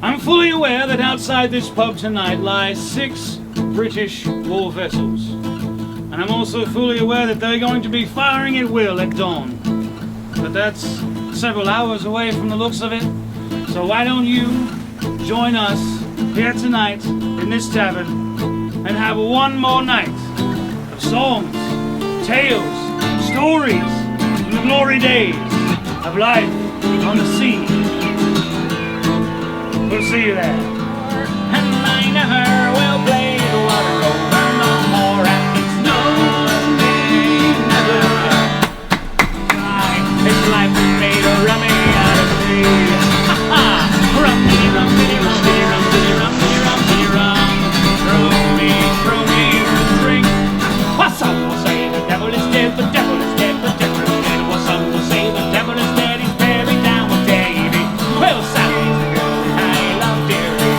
I'm fully aware that outside this pub tonight lie 6 British war vessels. And I'm also fully aware that they're going to be firing at will at dawn. But that's several hours away from the looks of it. So why don't you join us here tonight in this tavern and have one more night of songs, tales, stories, and the glory days of life on the sea. We'll see you there. And I never will play the water over no more, and it's no never. This life is made of rummy out of me. Ha ha! Rummy, rummy, rummy, rummy, rummy, rummy, rum. Throw me a drink. Well, some will say the devil is dead, the devil is dead, the devil is dead. Well, some will say the devil is dead, he's buried down with Davy. Well, Sally's the girl that I love dearly.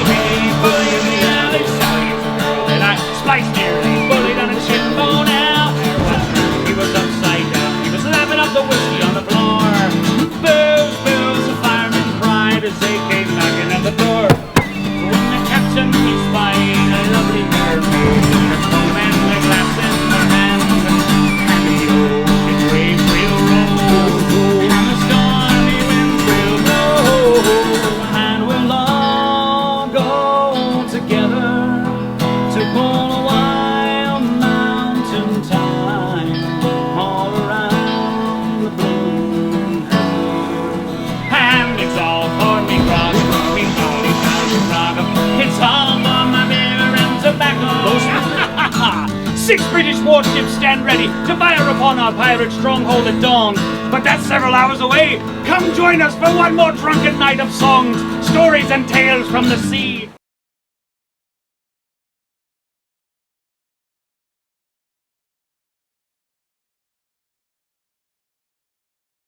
Way, bully in the alley, Sally's the girl that I spliced dearly. Bullied on a shin bone out. He was upside down, he was lapping up the whiskey on the floor. Booze, booze, the firemen cried as they came knocking at the door. When the captain was spying a lovely mermaid, her comb and the glass in her hand, and the ocean waves will roll, and the stormy winds will blow, and we'll all go together to pull a wild mountain tide all around the blue haven. And it's all for me, grog, me, jolly, jolly, grog. It's all for my beer and tobacco. 6 British warships stand ready to fire upon our pirate stronghold at dawn. But that's several hours away. Come join us for one more drunken night of songs, stories, and tales from the sea.